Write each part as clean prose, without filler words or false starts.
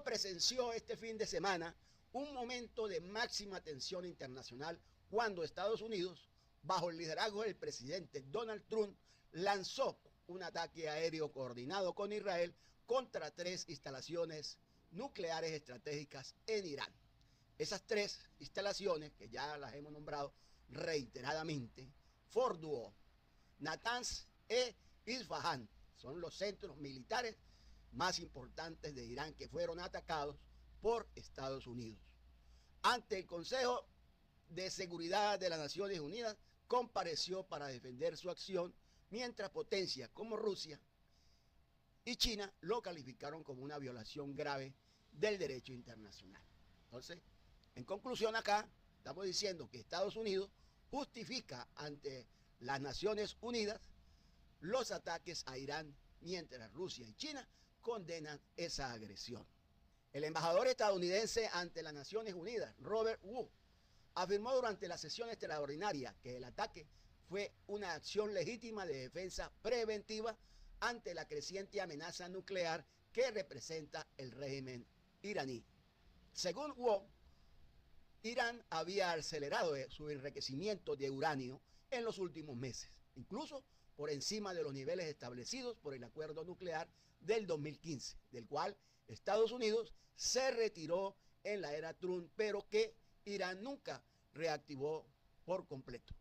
mundo presenció este fin de semana un momento de máxima tensión internacional cuando Estados Unidos, bajo el liderazgo del presidente Donald Trump, lanzó un ataque aéreo coordinado con Israel contra 3 instalaciones nucleares estratégicas en Irán. Esas 3 instalaciones, que ya las hemos nombrado reiteradamente, Fordow, Natanz e Isfahan, son los centros militares más importantes de Irán que fueron atacados por Estados Unidos. Ante el Consejo de Seguridad de las Naciones Unidas, compareció para defender su acción, mientras potencias como Rusia y China lo calificaron como una violación grave del derecho internacional. Entonces, en conclusión, acá estamos diciendo que Estados Unidos justifica ante las Naciones Unidas los ataques a Irán, mientras Rusia y China condenan esa agresión. El embajador estadounidense ante las Naciones Unidas, Robert Wood, afirmó durante la sesión extraordinaria que el ataque fue una acción legítima de defensa preventiva ante la creciente amenaza nuclear que representa el régimen iraní. Según Wood, Irán había acelerado su enriquecimiento de uranio en los últimos meses, incluso por encima de los niveles establecidos por el acuerdo nuclear del 2015, del cual Estados Unidos se retiró en la era Trump, pero que Irán nunca reactivó por completo.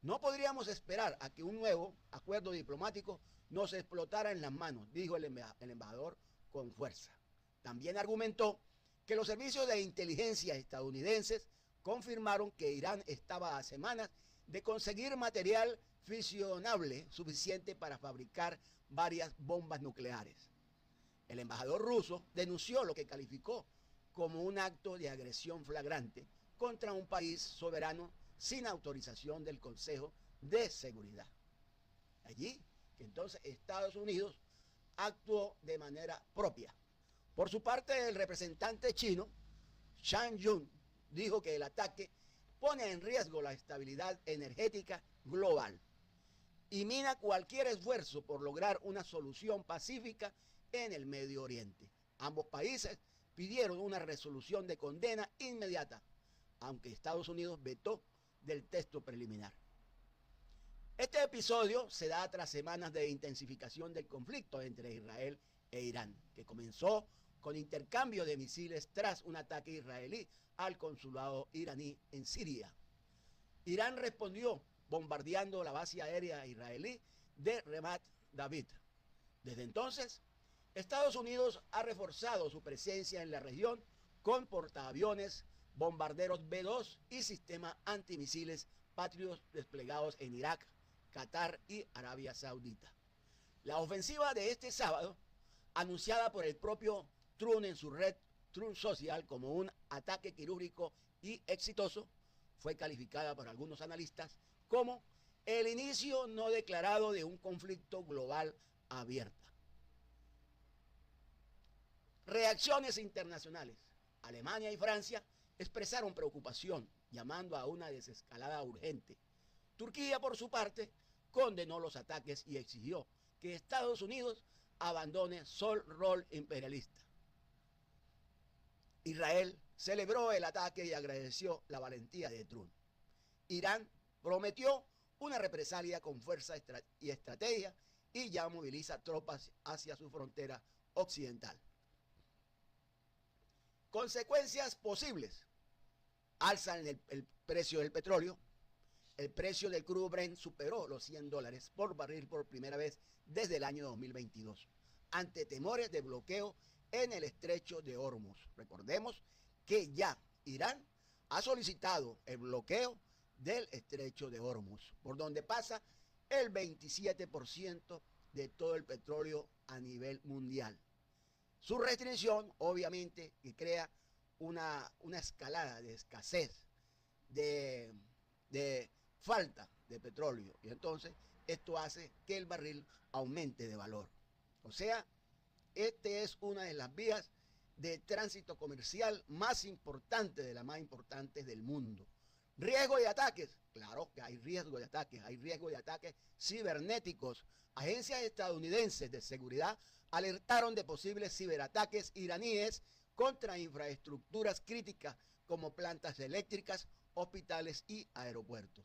No podríamos esperar a que un nuevo acuerdo diplomático nos explotara en las manos, dijo el embajador con fuerza. También argumentó que los servicios de inteligencia estadounidenses confirmaron que Irán estaba a semanas de conseguir material fisionable suficiente para fabricar varias bombas nucleares. El embajador ruso denunció lo que calificó como un acto de agresión flagrante contra un país soberano sin autorización del Consejo de Seguridad. Allí que entonces Estados Unidos actuó de manera propia. Por su parte, el representante chino, Zhang Yun, dijo que el ataque pone en riesgo la estabilidad energética global y mina cualquier esfuerzo por lograr una solución pacífica en el Medio Oriente. Ambos países pidieron una resolución de condena inmediata, aunque Estados Unidos vetó del texto preliminar. Este episodio se da tras semanas de intensificación del conflicto entre Israel e Irán, que comenzó con intercambio de misiles tras un ataque israelí al consulado iraní en Siria. Irán respondió bombardeando la base aérea israelí de Ramat David. Desde entonces, Estados Unidos ha reforzado su presencia en la región con portaaviones, bombarderos B-2 y sistemas antimisiles Patriot desplegados en Irak, Qatar y Arabia Saudita. La ofensiva de este sábado, anunciada por el propio Trump en su red Trump Social como un ataque quirúrgico y exitoso, fue calificada por algunos analistas como el inicio no declarado de un conflicto global abierto. Reacciones internacionales. Alemania y Francia expresaron preocupación, llamando a una desescalada urgente. Turquía, por su parte, condenó los ataques y exigió que Estados Unidos abandone su rol imperialista. Israel celebró el ataque y agradeció la valentía de Trump. Irán prometió una represalia con fuerza y estrategia y ya moviliza tropas hacia su frontera occidental. Consecuencias posibles. Alza en el precio del petróleo. El precio del crudo Brent superó los $100 por barril por primera vez desde el año 2022, ante temores de bloqueo en el estrecho de Hormuz. Recordemos que ya Irán ha solicitado el bloqueo del estrecho de Hormuz, por donde pasa el 27% de todo el petróleo a nivel mundial. Su restricción, obviamente, que crea una escalada de escasez, de falta de petróleo, y entonces esto hace que el barril aumente de valor. O sea, esta es una de las vías de tránsito comercial más importantes, de las más importantes del mundo. Riesgo de ataques, claro que hay riesgo de ataques cibernéticos. Agencias estadounidenses de seguridad alertaron de posibles ciberataques iraníes contra infraestructuras críticas como plantas eléctricas, hospitales y aeropuertos.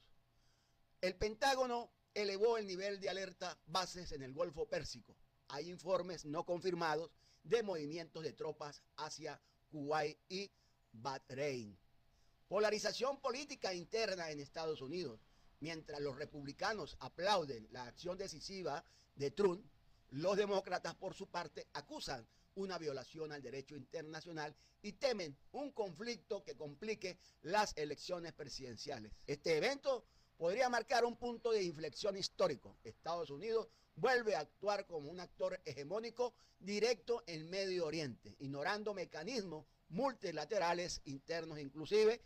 El Pentágono elevó el nivel de alerta bases en el Golfo Pérsico. Hay informes no confirmados de movimientos de tropas hacia Kuwait y Bahrein. Polarización política interna en Estados Unidos. Mientras los republicanos aplauden la acción decisiva de Trump, los demócratas, por su parte, acusan una violación al derecho internacional y temen un conflicto que complique las elecciones presidenciales. Este evento podría marcar un punto de inflexión histórico. Estados Unidos vuelve a actuar como un actor hegemónico directo en Medio Oriente, ignorando mecanismos multilaterales internos. Inclusive,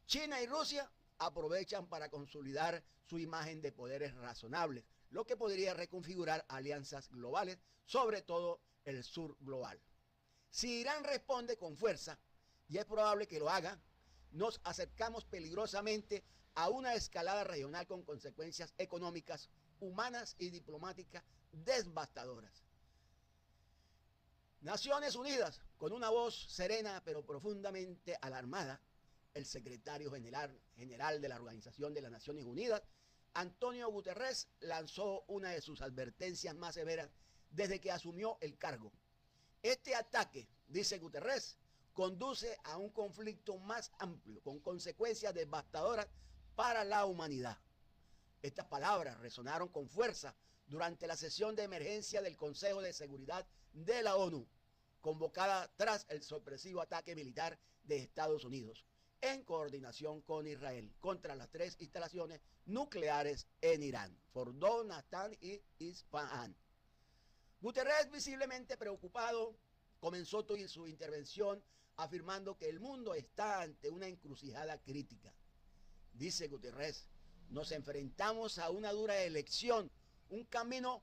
China y Rusia aprovechan para consolidar su imagen de poderes razonables, lo que podría reconfigurar alianzas globales, sobre todo el sur global. Si Irán responde con fuerza, y es probable que lo haga, nos acercamos peligrosamente a una escalada regional con consecuencias económicas, humanas y diplomáticas devastadoras. Naciones Unidas, con una voz serena pero profundamente alarmada, el secretario general de la Organización de las Naciones Unidas, Antonio Guterres, lanzó una de sus advertencias más severas desde que asumió el cargo. Este ataque, dice Guterres, conduce a un conflicto más amplio, con consecuencias devastadoras para la humanidad. Estas palabras resonaron con fuerza durante la sesión de emergencia del Consejo de Seguridad de la ONU, convocada tras el sorpresivo ataque militar de Estados Unidos, en coordinación con Israel, contra las 3 instalaciones nucleares en Irán, Fordo, Natanz y Isfahan. Guterres, visiblemente preocupado, comenzó su intervención afirmando que el mundo está ante una encrucijada crítica. Dice Guterres, nos enfrentamos a una dura elección, un camino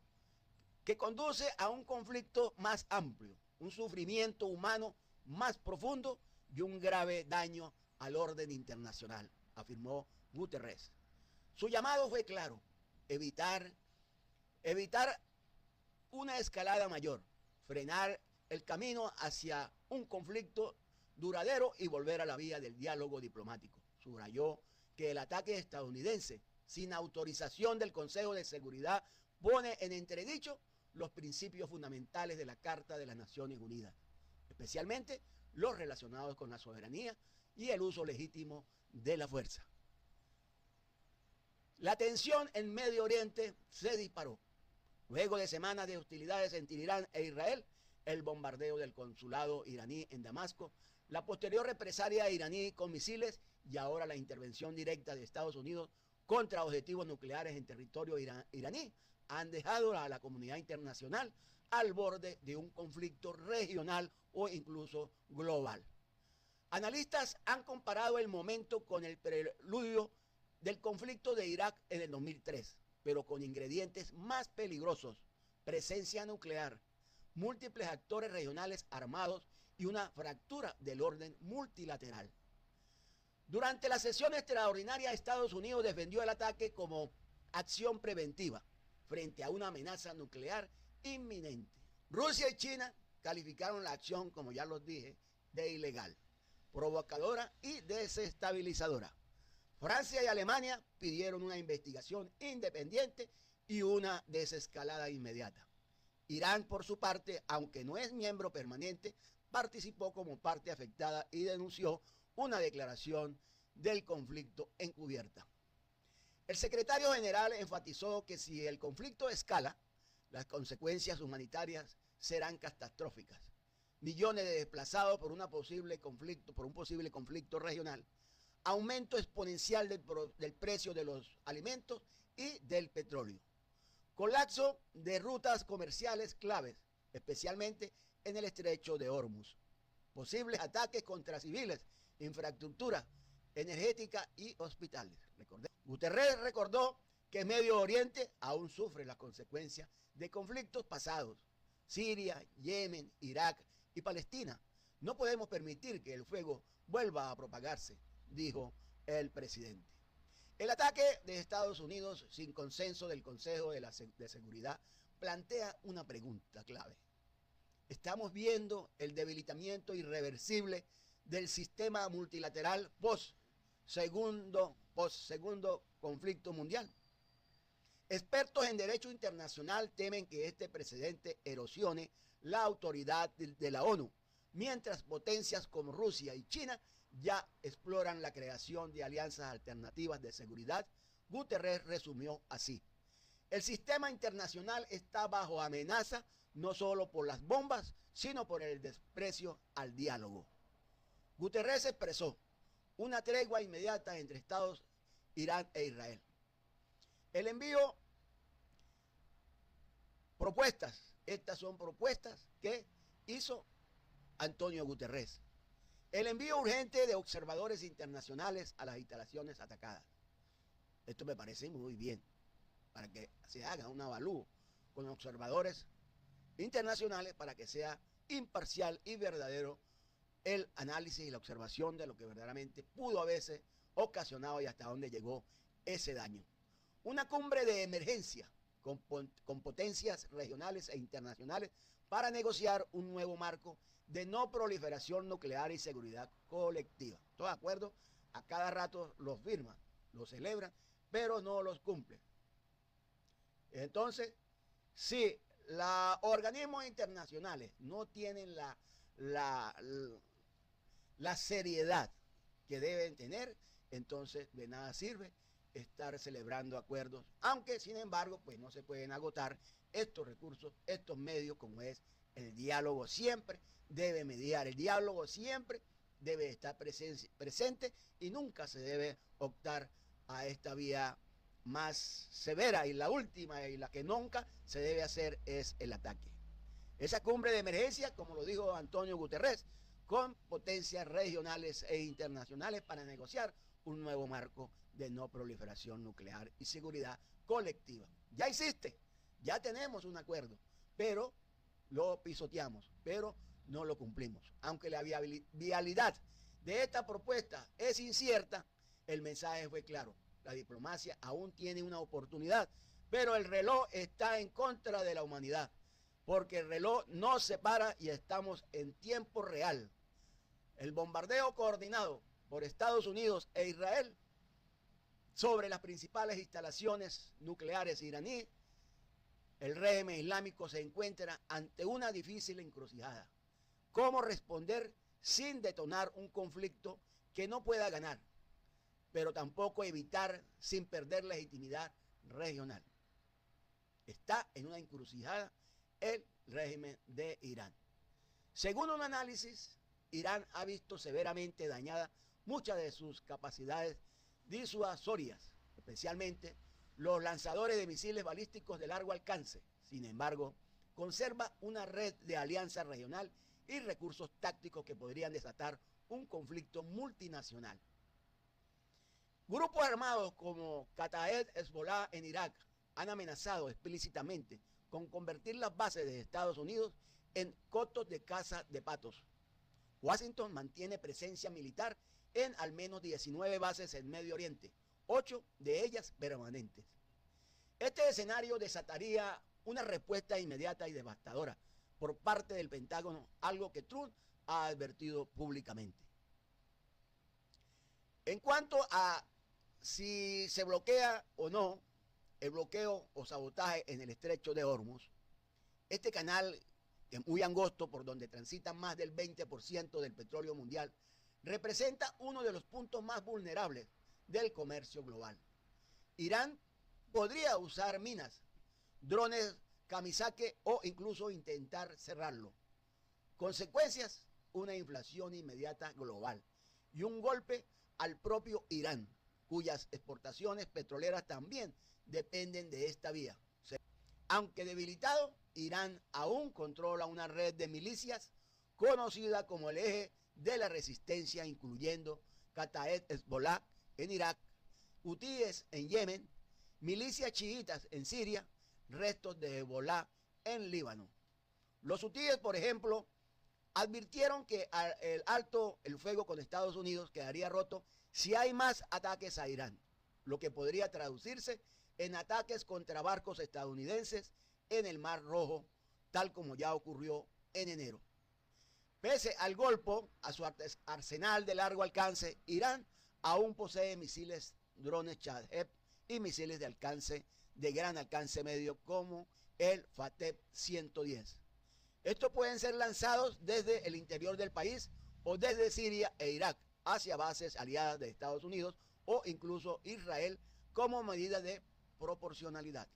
que conduce a un conflicto más amplio, un sufrimiento humano más profundo y un grave daño al orden internacional, afirmó Guterres. Su llamado fue claro: evitar una escalada mayor, frenar el camino hacia un conflicto duradero y volver a la vía del diálogo diplomático. Subrayó que el ataque estadounidense, sin autorización del Consejo de Seguridad, pone en entredicho los principios fundamentales de la Carta de las Naciones Unidas, especialmente los relacionados con la soberanía y el uso legítimo de la fuerza. La tensión en Medio Oriente se disparó. Luego de semanas de hostilidades entre Irán e Israel, el bombardeo del consulado iraní en Damasco, la posterior represalia iraní con misiles y ahora la intervención directa de Estados Unidos contra objetivos nucleares en territorio iraní han dejado a la comunidad internacional al borde de un conflicto regional o incluso global. Analistas han comparado el momento con el preludio del conflicto de Irak en el 2003, pero con ingredientes más peligrosos: presencia nuclear, múltiples actores regionales armados y una fractura del orden multilateral. Durante la sesión extraordinaria, Estados Unidos defendió el ataque como acción preventiva frente a una amenaza nuclear inminente. Rusia y China calificaron la acción, como ya los dije, de ilegal, provocadora y desestabilizadora. Francia y Alemania pidieron una investigación independiente y una desescalada inmediata. Irán, por su parte, aunque no es miembro permanente, participó como parte afectada y denunció una declaración del conflicto encubierta. El secretario general enfatizó que si el conflicto escala, las consecuencias humanitarias serán catastróficas. Millones de desplazados por un posible conflicto regional, aumento exponencial del precio de los alimentos y del petróleo, colapso de rutas comerciales claves, especialmente en el estrecho de Hormuz, posibles ataques contra civiles, infraestructura energética y hospitales. Guterres recordó que Medio Oriente aún sufre las consecuencias de conflictos pasados: Siria, Yemen, Irak y Palestina. No podemos permitir que el fuego vuelva a propagarse, dijo el presidente. El ataque de Estados Unidos sin consenso del Consejo de Seguridad plantea una pregunta clave. estamos viendo el debilitamiento irreversible del sistema multilateral post-segundo conflicto mundial. Expertos en derecho internacional temen que este precedente erosione la autoridad de la ONU, mientras potencias como Rusia y China ya exploran la creación de alianzas alternativas de seguridad. Guterres resumió así: el sistema internacional está bajo amenaza no solo por las bombas, sino por el desprecio al diálogo. Guterres expresó una tregua inmediata entre Estados, Irán e Israel. El envío propuestas, estas son propuestas que hizo Antonio Guterres. El envío urgente de observadores internacionales a las instalaciones atacadas. Esto me parece muy bien, para que se haga un avalúo con observadores internacionales para que sea imparcial y verdadero el análisis y la observación de lo que verdaderamente pudo haberse ocasionado y hasta dónde llegó ese daño. Una cumbre de emergencia con potencias regionales e internacionales para negociar un nuevo marco de no proliferación nuclear y seguridad colectiva. ¿Todo de acuerdo? A cada rato los firman, los celebran, pero no los cumplen. Entonces, si los organismos internacionales no tienen la seriedad que deben tener, entonces de nada sirve estar celebrando acuerdos, aunque sin embargo pues no se pueden agotar estos recursos, estos medios, como es el diálogo. Siempre debe mediar, el diálogo siempre debe estar presente y nunca se debe optar a esta vía más severa, y la última y la que nunca se debe hacer es el ataque. Esa cumbre de emergencia, como lo dijo Antonio Guterres, con potencias regionales e internacionales para negociar un nuevo marco de no proliferación nuclear y seguridad colectiva. Ya existe, ya tenemos un acuerdo, pero lo pisoteamos, pero no lo cumplimos. Aunque la viabilidad de esta propuesta es incierta, el mensaje fue claro: la diplomacia aún tiene una oportunidad, pero el reloj está en contra de la humanidad, porque el reloj no se para y estamos en tiempo real. El bombardeo coordinado por Estados Unidos e Israel sobre las principales instalaciones nucleares iraníes, el régimen islámico se encuentra ante una difícil encrucijada. ¿Cómo responder sin detonar un conflicto que no pueda ganar, pero tampoco evitar sin perder legitimidad regional? Está en una encrucijada el régimen de Irán. Según un análisis, Irán ha visto severamente dañadas muchas de sus capacidades disuasorias, especialmente los lanzadores de misiles balísticos de largo alcance. Sin embargo, conserva una red de alianza regional y recursos tácticos que podrían desatar un conflicto multinacional. Grupos armados como Kataeb Hezbollah en Irak han amenazado explícitamente con convertir las bases de Estados Unidos en cotos de caza de patos. Washington mantiene presencia militar en al menos 19 bases en Medio Oriente, 8 de ellas permanentes. Este escenario desataría una respuesta inmediata y devastadora por parte del Pentágono, algo que Trump ha advertido públicamente. En cuanto a si se bloquea o no el bloqueo o sabotaje en el estrecho de Hormuz, este canal muy angosto por donde transitan más del 20% del petróleo mundial, representa uno de los puntos más vulnerables del comercio global. Irán podría usar minas, drones kamikaze o incluso intentar cerrarlo. Consecuencias: una inflación inmediata global y un golpe al propio Irán, cuyas exportaciones petroleras también dependen de esta vía. Aunque debilitado, Irán aún controla una red de milicias conocida como el eje de la resistencia, incluyendo Kataeb Hezbollah en Irak, hutíes en Yemen, milicias chiitas en Siria, restos de Hezbollah en Líbano. Los hutíes, por ejemplo, advirtieron que el fuego con Estados Unidos quedaría roto si hay más ataques a Irán, lo que podría traducirse en ataques contra barcos estadounidenses en el Mar Rojo, tal como ya ocurrió en enero. Pese al golpe a su arsenal de largo alcance, Irán aún posee misiles drones Shahed y misiles de gran alcance medio como el Fateh 110. Estos pueden ser lanzados desde el interior del país o desde Siria e Irak hacia bases aliadas de Estados Unidos o incluso Israel como medida de proporcionalidad.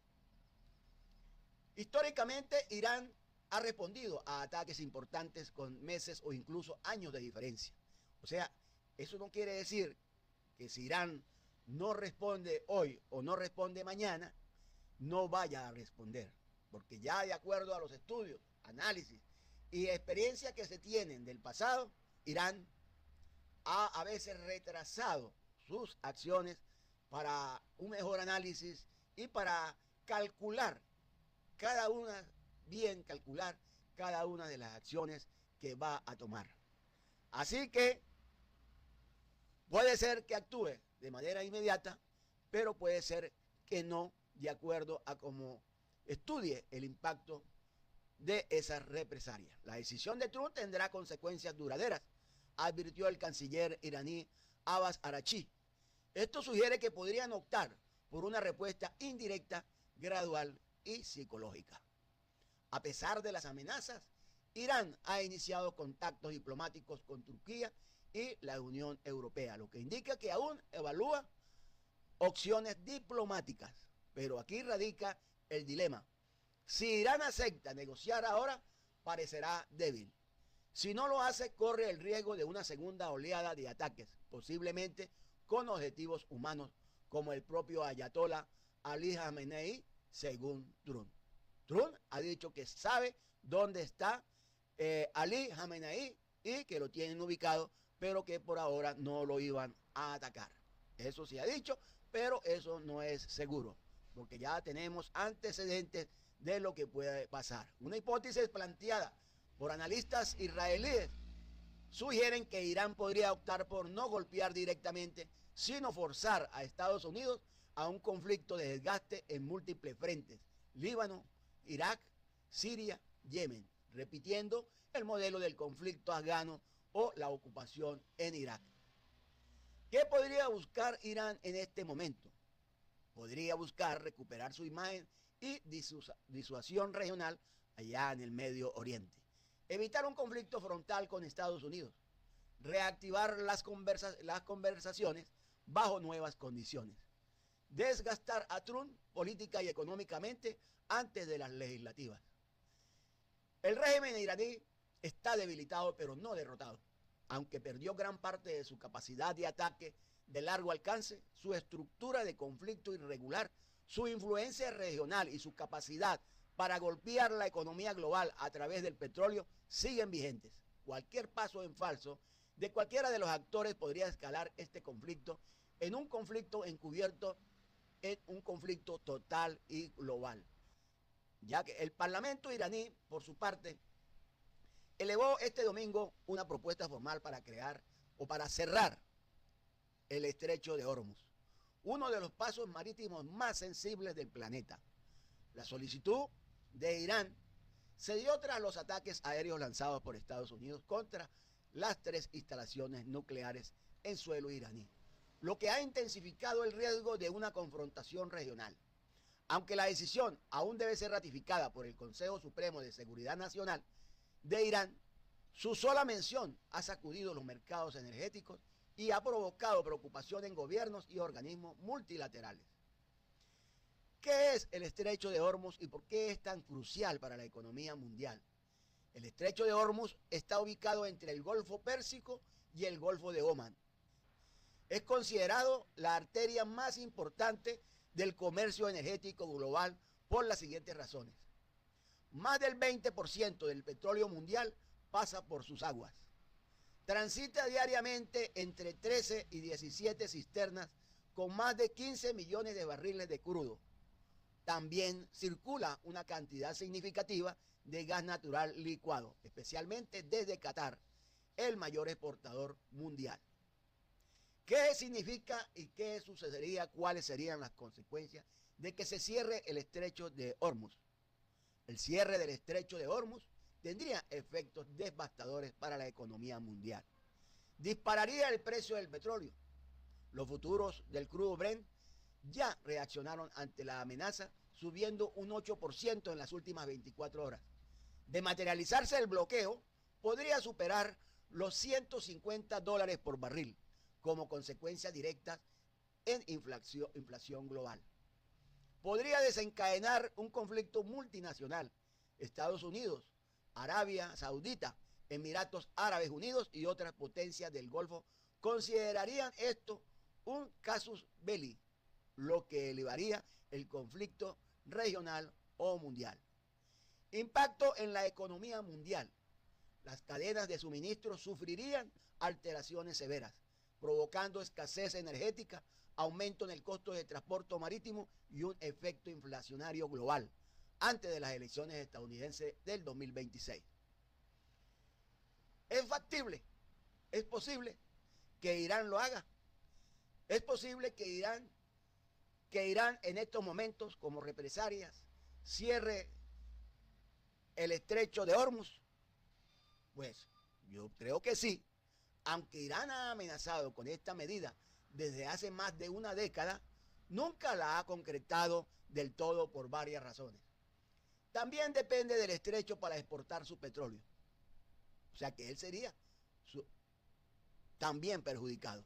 Históricamente, Irán ha respondido a ataques importantes con meses o incluso años de diferencia. O sea, eso no quiere decir que si Irán no responde hoy o no responde mañana, no vaya a responder. Porque ya de acuerdo a los estudios, análisis y experiencias que se tienen del pasado, Irán ha a veces retrasado sus acciones para un mejor análisis y para calcular calcular cada una de las acciones que va a tomar. Así que puede ser que actúe de manera inmediata, pero puede ser que no, de acuerdo a cómo estudie el impacto de esa represalia. La decisión de Trump tendrá consecuencias duraderas, advirtió el canciller iraní Abbas Araghchi. Esto sugiere que podrían optar por una respuesta indirecta, gradual y psicológica. A pesar de las amenazas, Irán ha iniciado contactos diplomáticos con Turquía y la Unión Europea, lo que indica que aún evalúa opciones diplomáticas. Pero aquí radica el dilema. Si Irán acepta negociar ahora, parecerá débil. Si no lo hace, corre el riesgo de una segunda oleada de ataques, posiblemente con objetivos humanos, como el propio ayatolá Ali Khamenei, según Trump. Trump ha dicho que sabe dónde está Ali Khamenei y que lo tienen ubicado, pero que por ahora no lo iban a atacar. Eso sí ha dicho, pero eso no es seguro, porque ya tenemos antecedentes de lo que puede pasar. Una hipótesis planteada por analistas israelíes sugieren que Irán podría optar por no golpear directamente, sino forzar a Estados Unidos a un conflicto de desgaste en múltiples frentes: Líbano, Irak, Siria, Yemen, repitiendo el modelo del conflicto afgano o la ocupación en Irak. ¿Qué podría buscar Irán en este momento? Podría buscar recuperar su imagen y disuasión regional allá en el Medio Oriente, evitar un conflicto frontal con Estados Unidos, reactivar las conversaciones bajo nuevas condiciones, desgastar a Trump política y económicamente antes de las legislativas. El régimen iraní está debilitado pero no derrotado. Aunque perdió gran parte de su capacidad de ataque de largo alcance, su estructura de conflicto irregular, su influencia regional y su capacidad para golpear la economía global a través del petróleo siguen vigentes. Cualquier paso en falso de cualquiera de los actores podría escalar este conflicto en un conflicto encubierto, en un conflicto total y global. Ya que el Parlamento iraní, por su parte, elevó este domingo una propuesta formal para crear o para cerrar el estrecho de Hormuz, uno de los pasos marítimos más sensibles del planeta. La solicitud de Irán se dio tras los ataques aéreos lanzados por Estados Unidos contra las 3 instalaciones nucleares en suelo iraní, lo que ha intensificado el riesgo de una confrontación regional. Aunque la decisión aún debe ser ratificada por el Consejo Supremo de Seguridad Nacional de Irán, su sola mención ha sacudido los mercados energéticos y ha provocado preocupación en gobiernos y organismos multilaterales. ¿Qué es el estrecho de Hormuz y por qué es tan crucial para la economía mundial? El estrecho de Hormuz está ubicado entre el Golfo Pérsico y el Golfo de Omán. Es considerado la arteria más importante del comercio energético global por las siguientes razones. Más del 20% del petróleo mundial pasa por sus aguas. Transita diariamente entre 13 y 17 cisternas con más de 15 millones de barriles de crudo. También circula una cantidad significativa de gas natural licuado, especialmente desde Qatar, el mayor exportador mundial. ¿Qué significa y qué sucedería? ¿Cuáles serían las consecuencias de que se cierre el estrecho de Hormuz? El cierre del estrecho de Hormuz tendría efectos devastadores para la economía mundial. Dispararía el precio del petróleo. Los futuros del crudo Brent ya reaccionaron ante la amenaza, subiendo un 8% en las últimas 24 horas. De materializarse el bloqueo, podría superar los $150 por barril, como consecuencia directa en inflación global. Podría desencadenar un conflicto multinacional. Estados Unidos, Arabia Saudita, Emiratos Árabes Unidos y otras potencias del Golfo considerarían esto un casus belli, lo que elevaría el conflicto regional o mundial. Impacto en la economía mundial. Las cadenas de suministro sufrirían alteraciones severas, provocando escasez energética, aumento en el costo de transporte marítimo y un efecto inflacionario global antes de las elecciones estadounidenses del 2026. Es factible, es posible que Irán lo haga. Es posible que Irán en estos momentos, como represalias, cierre el estrecho de Hormuz. Pues yo creo que sí, aunque Irán ha amenazado con esta medida desde hace más de una década, nunca la ha concretado del todo por varias razones. También depende del estrecho para exportar su petróleo. O sea que él sería también perjudicado.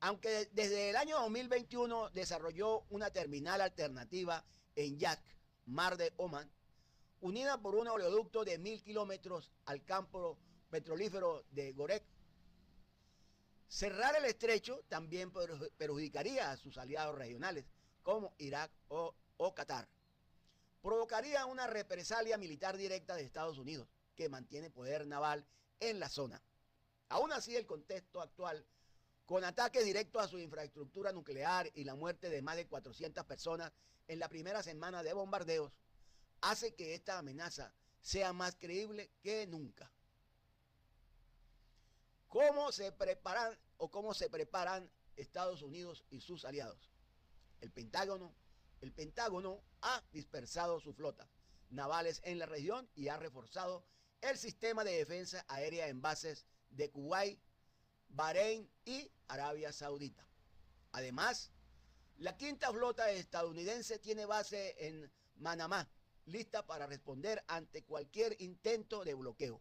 Aunque desde el año 2021 desarrolló una terminal alternativa en Yak, Mar de Omán, unida por un oleoducto de 1000 kilómetros al campo petrolífero de Gorek. Cerrar el estrecho también perjudicaría a sus aliados regionales, como Irak o Qatar. Provocaría una represalia militar directa de Estados Unidos, que mantiene poder naval en la zona. Aún así, el contexto actual, con ataques directos a su infraestructura nuclear y la muerte de más de 400 personas en la primera semana de bombardeos, hace que esta amenaza sea más creíble que nunca. ¿Cómo se preparan Estados Unidos y sus aliados? El Pentágono ha dispersado sus flotas navales en la región y ha reforzado el sistema de defensa aérea en bases de Kuwait, Bahrein y Arabia Saudita. Además, la quinta flota estadounidense tiene base en Manamá, lista para responder ante cualquier intento de bloqueo.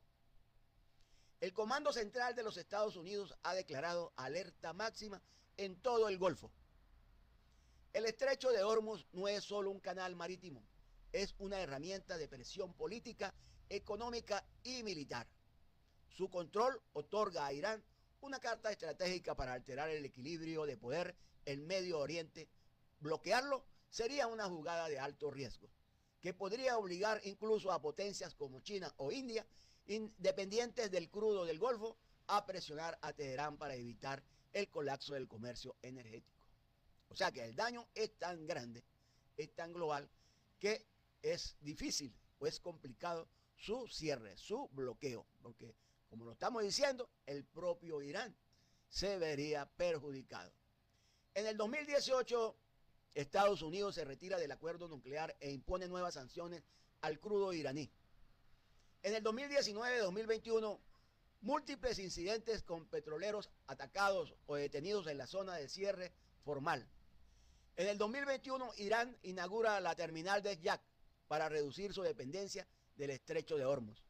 El Comando Central de los Estados Unidos ha declarado alerta máxima en todo el Golfo. El estrecho de Hormuz no es solo un canal marítimo, es una herramienta de presión política, económica y militar. Su control otorga a Irán una carta estratégica para alterar el equilibrio de poder en Medio Oriente. Bloquearlo sería una jugada de alto riesgo, que podría obligar incluso a potencias como China o India, independientes del crudo del Golfo, a presionar a Teherán para evitar el colapso del comercio energético. O sea que el daño es tan grande, es tan global, que es difícil o es complicado su cierre, su bloqueo, porque como lo estamos diciendo, el propio Irán se vería perjudicado. En el 2018, Estados Unidos se retira del acuerdo nuclear e impone nuevas sanciones al crudo iraní. En el 2019-2021, múltiples incidentes con petroleros atacados o detenidos en la zona de cierre formal. En el 2021, Irán inaugura la terminal de Yak para reducir su dependencia del estrecho de Hormuz.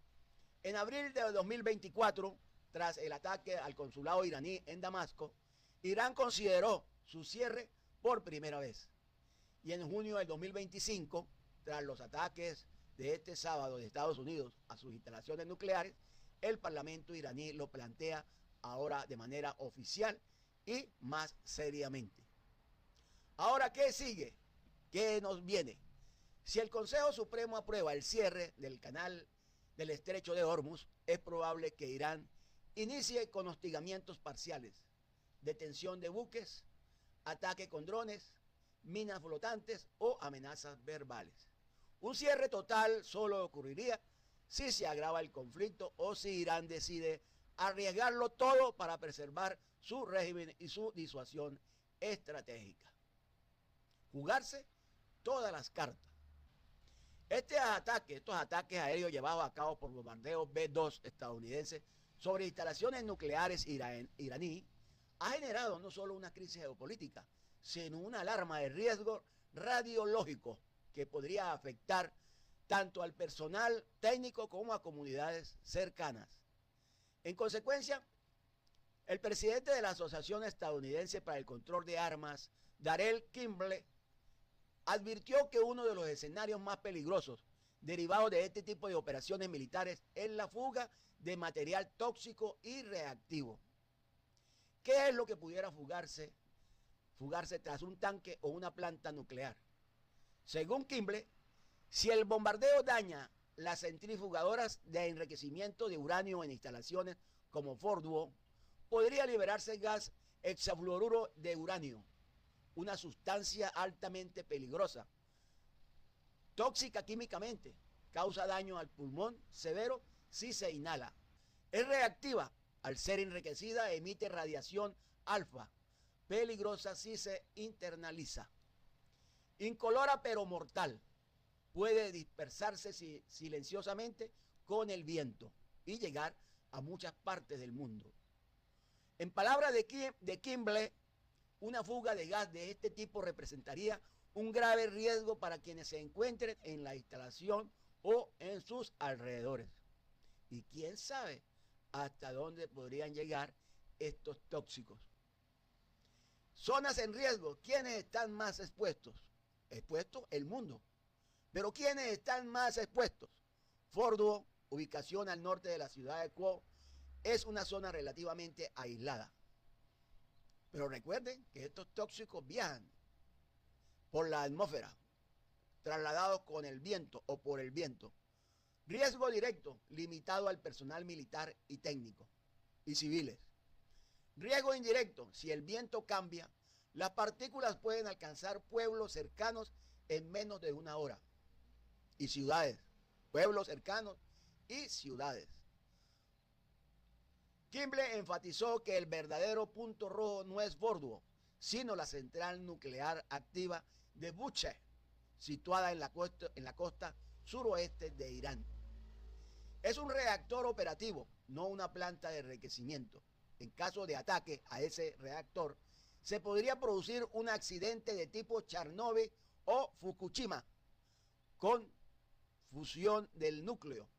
En abril de 2024, tras el ataque al consulado iraní en Damasco, Irán consideró su cierre por primera vez. Y en junio del 2025, tras los ataques de este sábado de Estados Unidos a sus instalaciones nucleares, el Parlamento iraní lo plantea ahora de manera oficial y más seriamente. Ahora, ¿qué sigue? ¿Qué nos viene? Si el Consejo Supremo aprueba el cierre del canal del estrecho de Hormuz, es probable que Irán inicie con hostigamientos parciales, detención de buques, ataque con drones, minas flotantes o amenazas verbales. Un cierre total solo ocurriría si se agrava el conflicto o si Irán decide arriesgarlo todo para preservar su régimen y su disuasión estratégica. Jugarse todas las cartas. Estos ataques aéreos llevados a cabo por bombardeos B-2 estadounidenses sobre instalaciones nucleares iraníes ha generado no solo una crisis geopolítica, sino una alarma de riesgo radiológico que podría afectar tanto al personal técnico como a comunidades cercanas. En consecuencia, el presidente de la Asociación Estadounidense para el Control de Armas, Darrell Kimble, advirtió que uno de los escenarios más peligrosos derivados de este tipo de operaciones militares es la fuga de material tóxico y reactivo. ¿Qué es lo que pudiera fugarse tras un tanque o una planta nuclear? Según Kimble, si el bombardeo daña las centrifugadoras de enriquecimiento de uranio en instalaciones como Fordow, podría liberarse gas hexafluoruro de uranio, una sustancia altamente peligrosa, tóxica químicamente, causa daño al pulmón severo si se inhala. Es reactiva, al ser enriquecida emite radiación alfa, peligrosa si se internaliza. Incolora pero mortal, puede dispersarse silenciosamente con el viento y llegar a muchas partes del mundo. En palabras de Kimble, una fuga de gas de este tipo representaría un grave riesgo para quienes se encuentren en la instalación o en sus alrededores. Y quién sabe hasta dónde podrían llegar estos tóxicos. Zonas en riesgo, ¿quiénes están más expuestos? Expuesto el mundo. Pero ¿quiénes están más expuestos? Fordow, ubicación al norte de la ciudad de Quo, es una zona relativamente aislada. Pero recuerden que estos tóxicos viajan por la atmósfera, trasladados con el viento o por el viento. Riesgo directo, limitado al personal militar y técnico y civiles. Riesgo indirecto, si el viento cambia, las partículas pueden alcanzar pueblos cercanos en menos de una hora. Y ciudades, pueblos cercanos y ciudades. Kimble enfatizó que el verdadero punto rojo no es Fordow, sino la central nuclear activa de Bushehr, situada en la costa suroeste de Irán. Es un reactor operativo, no una planta de enriquecimiento. En caso de ataque a ese reactor, se podría producir un accidente de tipo Chernobyl o Fukushima, con fusión del núcleo,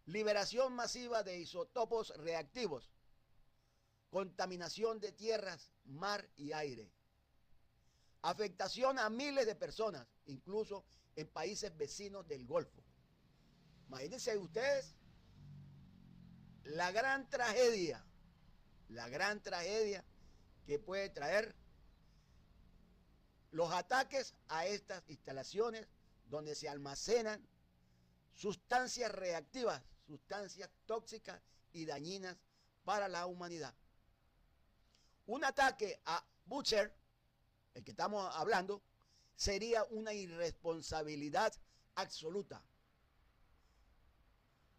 liberación masiva de isótopos reactivos, contaminación de tierras, mar y aire, afectación a miles de personas, incluso en países vecinos del Golfo. Imagínense ustedes la gran tragedia que puede traer los ataques a estas instalaciones donde se almacenan sustancias reactivas, sustancias tóxicas y dañinas para la humanidad. Un ataque a Bushehr, el que estamos hablando, sería una irresponsabilidad absoluta.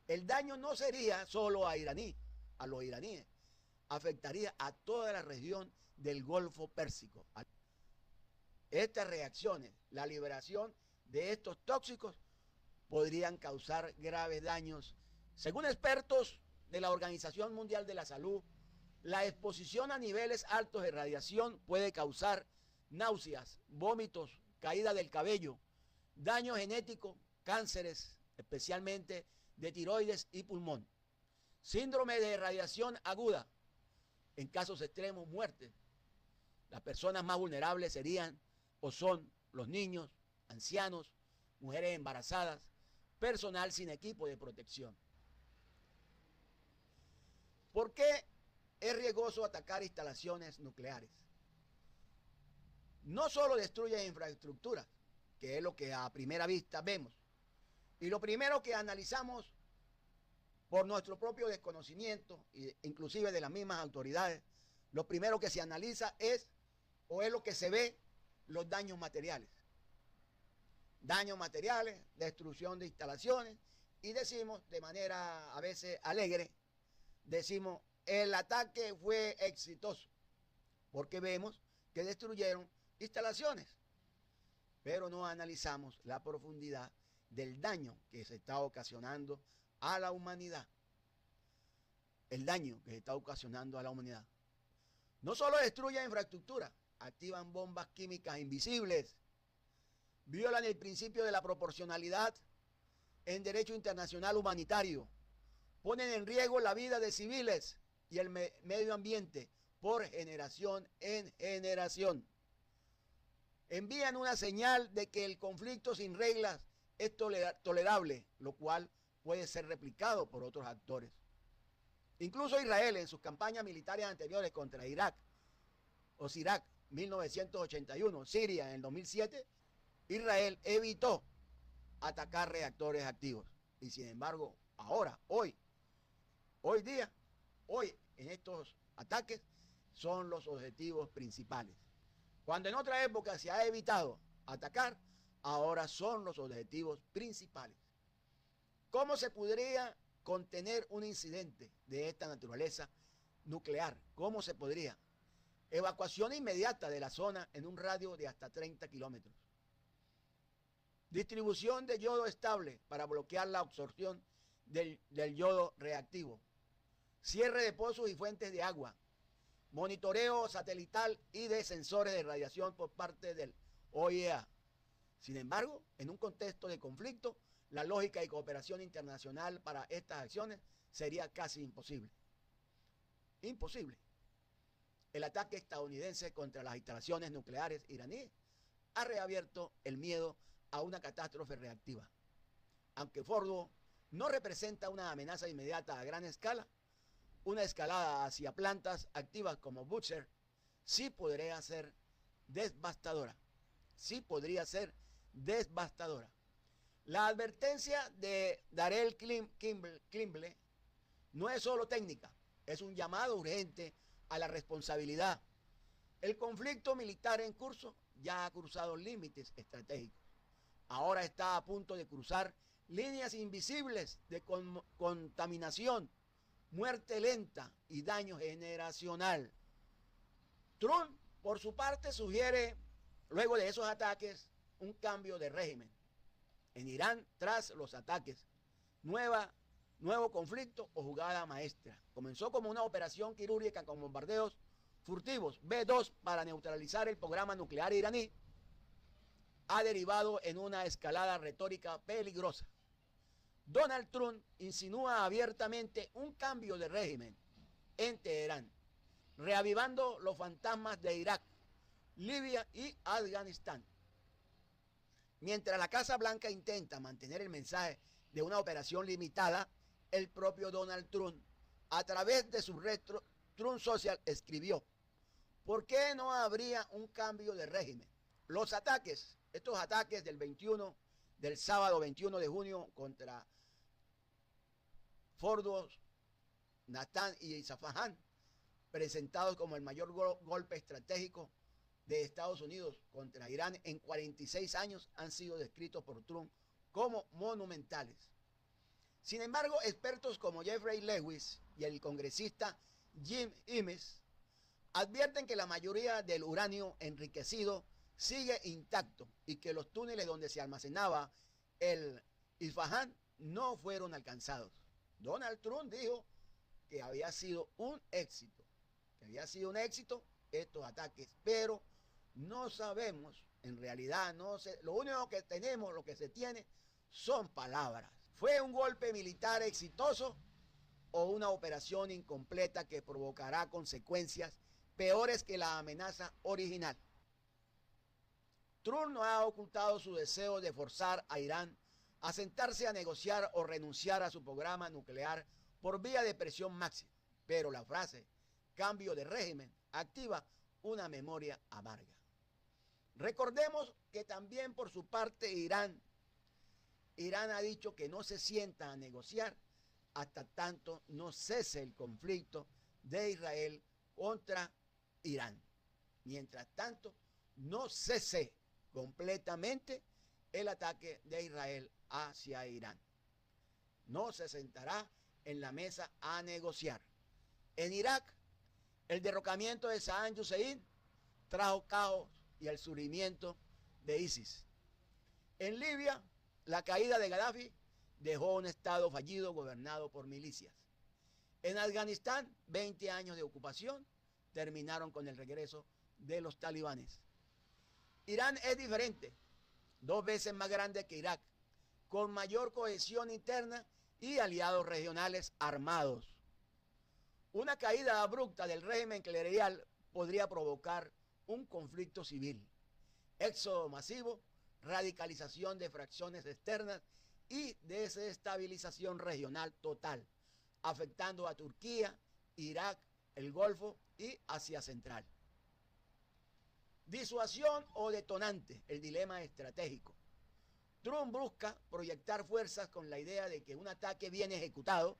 El daño no sería solo a los iraníes, afectaría a toda la región del Golfo Pérsico. Estas reacciones, la liberación de estos tóxicos, podrían causar graves daños. Según expertos de la Organización Mundial de la Salud, la exposición a niveles altos de radiación puede causar náuseas, vómitos, caída del cabello, daño genético, cánceres, especialmente de tiroides y pulmón, síndrome de radiación aguda, en casos extremos, muerte. Las personas más vulnerables serían o son los niños, ancianos, mujeres embarazadas, personal sin equipo de protección. ¿Por qué es riesgoso atacar instalaciones nucleares? No solo destruye infraestructura, que es lo que a primera vista vemos, y lo primero que analizamos por nuestro propio desconocimiento, inclusive de las mismas autoridades, lo primero que se analiza es, o es lo que se ve, los daños materiales. Daños materiales, destrucción de instalaciones, y decimos de manera a veces alegre, decimos, el ataque fue exitoso, porque vemos que destruyeron instalaciones, pero no analizamos la profundidad del daño que se está ocasionando a la humanidad. El daño que se está ocasionando a la humanidad. No solo destruyen infraestructura, activan bombas químicas invisibles, violan el principio de la proporcionalidad en derecho internacional humanitario, ponen en riesgo la vida de civiles y el medio ambiente por generación en generación. Envían una señal de que el conflicto sin reglas es tolerable, lo cual puede ser replicado por otros actores. Incluso Israel en sus campañas militares anteriores contra Irak o Sirak 1981, Siria en el 2007, Israel evitó atacar reactores activos. Y sin embargo, ahora, hoy en estos ataques son los objetivos principales. Cuando en otra época se ha evitado atacar, ahora son los objetivos principales. ¿Cómo se podría contener un incidente de esta naturaleza nuclear? ¿Cómo se podría? Evacuación inmediata de la zona en un radio de hasta 30 kilómetros. Distribución de yodo estable para bloquear la absorción del yodo reactivo. Cierre de pozos y fuentes de agua. Monitoreo satelital y de sensores de radiación por parte del OIEA. Sin embargo, en un contexto de conflicto, la lógica y cooperación internacional para estas acciones sería casi imposible. Imposible. El ataque estadounidense contra las instalaciones nucleares iraníes ha reabierto el miedo a una catástrofe reactiva. Aunque Fordo no representa una amenaza inmediata a gran escala, una escalada hacia plantas activas como Butcher sí podría ser devastadora. Sí podría ser devastadora. La advertencia de Darrell Kimble no es solo técnica, es un llamado urgente a la responsabilidad. El conflicto militar en curso ya ha cruzado límites estratégicos. Ahora está a punto de cruzar líneas invisibles de contaminación, muerte lenta y daño generacional. Trump, por su parte, sugiere, luego de esos ataques, un cambio de régimen en Irán tras los ataques. Nuevo conflicto o jugada maestra. Comenzó como una operación quirúrgica con bombardeos furtivos B-2 para neutralizar el programa nuclear iraní. Ha derivado en una escalada retórica peligrosa. Donald Trump insinúa abiertamente un cambio de régimen en Teherán, reavivando los fantasmas de Irak, Libia y Afganistán. Mientras la Casa Blanca intenta mantener el mensaje de una operación limitada, el propio Donald Trump, a través de su red Trump Social, escribió: ¿por qué no habría un cambio de régimen? Los ataques, estos ataques del sábado 21 de junio contra Fordo, Natanz y Isfahan, presentados como el mayor golpe estratégico de Estados Unidos contra Irán en 46 años, han sido descritos por Trump como monumentales. Sin embargo, expertos como Jeffrey Lewis y el congresista Jim Imes advierten que la mayoría del uranio enriquecido sigue intacto y que los túneles donde se almacenaba el Isfahan no fueron alcanzados. Donald Trump dijo que había sido un éxito, estos ataques, pero no sabemos, en realidad no sé, lo único que tenemos, lo que se tiene, son palabras. ¿Fue un golpe militar exitoso o una operación incompleta que provocará consecuencias peores que la amenaza original? Trump no ha ocultado su deseo de forzar a Irán a sentarse a negociar o renunciar a su programa nuclear por vía de presión máxima, pero la frase cambio de régimen activa una memoria amarga. Recordemos que también por su parte Irán ha dicho que no se sienta a negociar hasta tanto no cese el conflicto de Israel contra Irán. Mientras tanto, no cese completamente el ataque de Israel hacia Irán. No se sentará en la mesa a negociar. En Irak, el derrocamiento de Saddam Hussein trajo caos y el surgimiento de ISIS. En Libia, la caída de Gaddafi dejó un estado fallido gobernado por milicias. En Afganistán, 20 años de ocupación terminaron con el regreso de los talibanes. Irán es diferente, 2 veces más grande que Irak, con mayor cohesión interna y aliados regionales armados. Una caída abrupta del régimen clerical podría provocar un conflicto civil, éxodo masivo, radicalización de fracciones externas y desestabilización regional total, afectando a Turquía, Irak, el Golfo y Asia Central. Disuasión o detonante, el dilema estratégico. Trump busca proyectar fuerzas con la idea de que un ataque bien ejecutado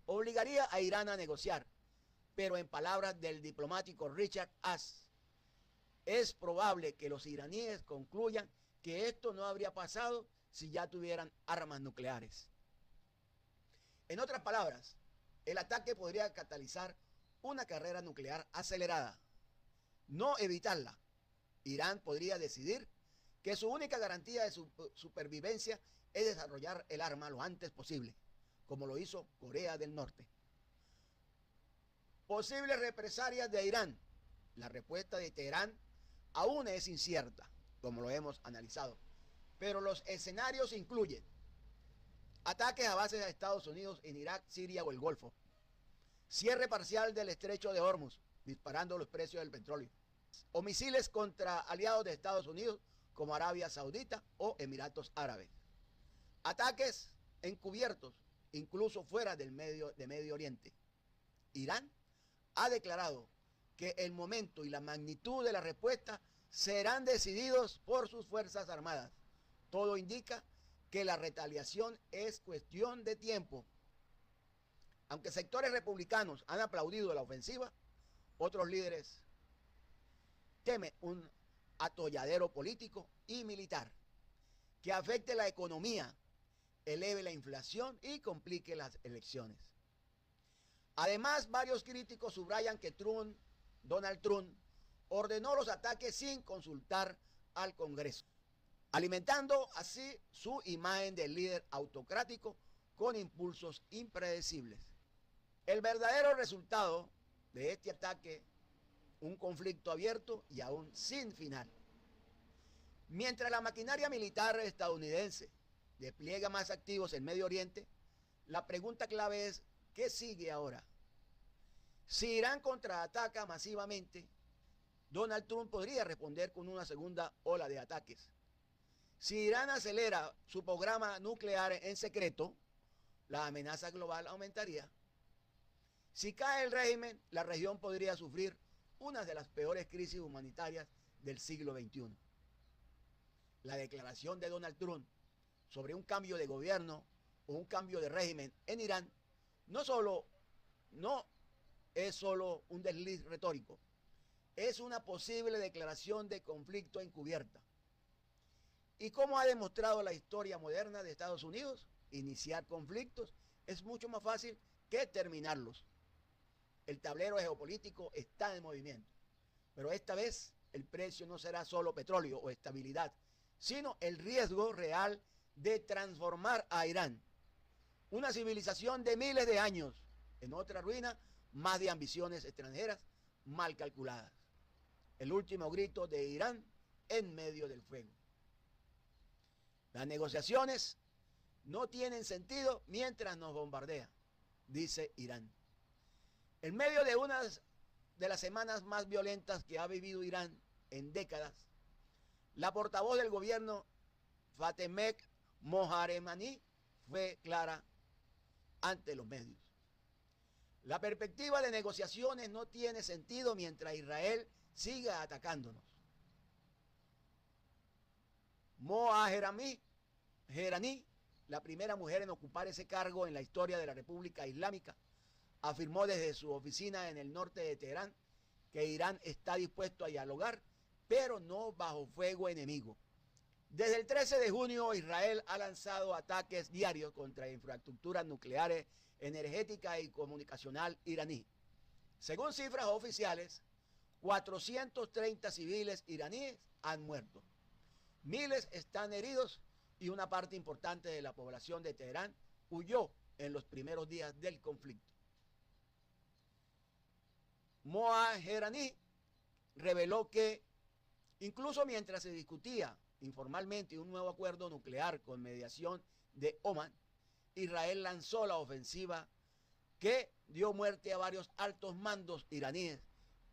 obligaría a Irán a negociar, pero en palabras del diplomático Richard Ash, es probable que los iraníes concluyan que esto no habría pasado si ya tuvieran armas nucleares. En otras palabras, el ataque podría catalizar una carrera nuclear acelerada, no evitarla. Irán podría decidir que su única garantía de supervivencia es desarrollar el arma lo antes posible, como lo hizo Corea del Norte. Posibles represalias de Irán. La respuesta de Teherán aún es incierta, como lo hemos analizado, pero los escenarios incluyen ataques a bases de Estados Unidos en Irak, Siria o el Golfo, cierre parcial del estrecho de Hormuz, disparando los precios del petróleo, o misiles contra aliados de Estados Unidos como Arabia Saudita o Emiratos Árabes, ataques encubiertos, incluso fuera de Medio Oriente. Irán ha declarado que el momento y la magnitud de la respuesta serán decididos por sus Fuerzas Armadas. Todo indica que la retaliación es cuestión de tiempo. Aunque sectores republicanos han aplaudido la ofensiva, otros líderes temen un atolladero político y militar que afecte la economía, eleve la inflación y complique las elecciones. Además, varios críticos subrayan que Donald Trump ordenó los ataques sin consultar al Congreso, alimentando así su imagen de líder autocrático con impulsos impredecibles. El verdadero resultado de este ataque, un conflicto abierto y aún sin final. Mientras la maquinaria militar estadounidense despliega más activos en Medio Oriente, la pregunta clave es, ¿qué sigue ahora? Si Irán contraataca masivamente, Donald Trump podría responder con una segunda ola de ataques. Si Irán acelera su programa nuclear en secreto, la amenaza global aumentaría. Si cae el régimen, la región podría sufrir una de las peores crisis humanitarias del siglo XXI. La declaración de Donald Trump sobre un cambio de gobierno o un cambio de régimen en Irán no es solo un desliz retórico, es una posible declaración de conflicto encubierta. ¿Y cómo ha demostrado la historia moderna de Estados Unidos? Iniciar conflictos es mucho más fácil que terminarlos. El tablero geopolítico está en movimiento, pero esta vez el precio no será solo petróleo o estabilidad, sino el riesgo real de transformar a Irán, una civilización de miles de años, en otra ruina más de ambiciones extranjeras mal calculadas. El último grito de Irán en medio del fuego. Las negociaciones no tienen sentido mientras nos bombardea, dice Irán. En medio de una de las semanas más violentas que ha vivido Irán en décadas, la portavoz del gobierno, Fatemeh Mojaremani, fue clara ante los medios. La perspectiva de negociaciones no tiene sentido mientras Israel siga atacándonos. Mojaremani, la primera mujer en ocupar ese cargo en la historia de la República Islámica, afirmó desde su oficina en el norte de Teherán que Irán está dispuesto a dialogar, pero no bajo fuego enemigo. Desde el 13 de junio, Israel ha lanzado ataques diarios contra infraestructuras nucleares, energética y comunicacional iraní. Según cifras oficiales, 430 civiles iraníes han muerto. Miles están heridos y una parte importante de la población de Teherán huyó en los primeros días del conflicto. Mohajerani reveló que incluso mientras se discutía informalmente un nuevo acuerdo nuclear con mediación de Omán, Israel lanzó la ofensiva que dio muerte a varios altos mandos iraníes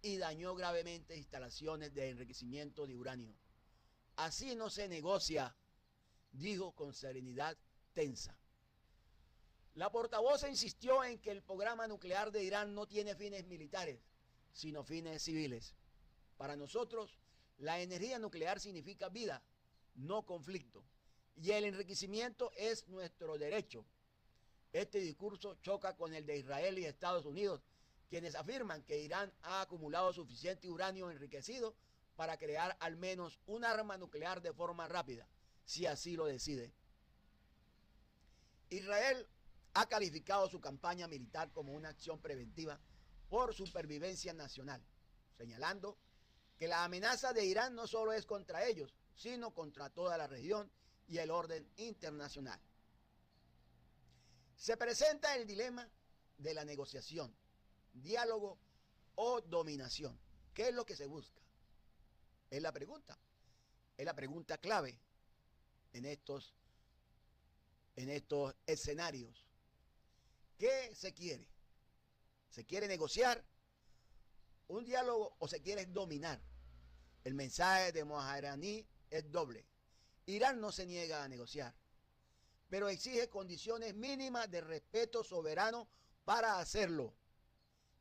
y dañó gravemente instalaciones de enriquecimiento de uranio. Así no se negocia, dijo con serenidad tensa. La portavoz insistió en que el programa nuclear de Irán no tiene fines militares, sino fines civiles. Para nosotros, la energía nuclear significa vida, no conflicto, y el enriquecimiento es nuestro derecho. Este discurso choca con el de Israel y Estados Unidos, quienes afirman que Irán ha acumulado suficiente uranio enriquecido para crear al menos un arma nuclear de forma rápida, si así lo decide. Israel ha calificado su campaña militar como una acción preventiva por supervivencia nacional, señalando que la amenaza de Irán no solo es contra ellos, sino contra toda la región y el orden internacional. Se presenta el dilema de la negociación, diálogo o dominación. ¿Qué es lo que se busca? Es la pregunta clave en estos escenarios. ¿Qué se quiere? ¿Se quiere negociar un diálogo o se quiere dominar? El mensaje de Mohajerani es doble. Irán no se niega a negociar, pero exige condiciones mínimas de respeto soberano para hacerlo.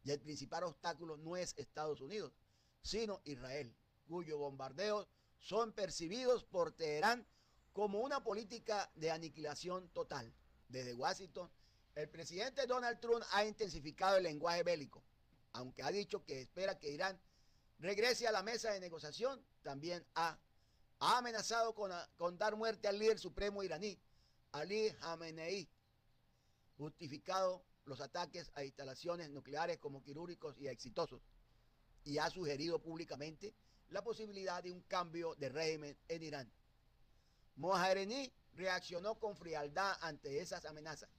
Y el principal obstáculo no es Estados Unidos, sino Israel, cuyos bombardeos son percibidos por Teherán como una política de aniquilación total. Desde Washington, el presidente Donald Trump ha intensificado el lenguaje bélico, aunque ha dicho que espera que Irán regrese a la mesa de negociación. También ha amenazado con dar muerte al líder supremo iraní, Ali Khamenei, justificado los ataques a instalaciones nucleares como quirúrgicos y exitosos, y ha sugerido públicamente la posibilidad de un cambio de régimen en Irán. Mohajerani reaccionó con frialdad ante esas amenazas.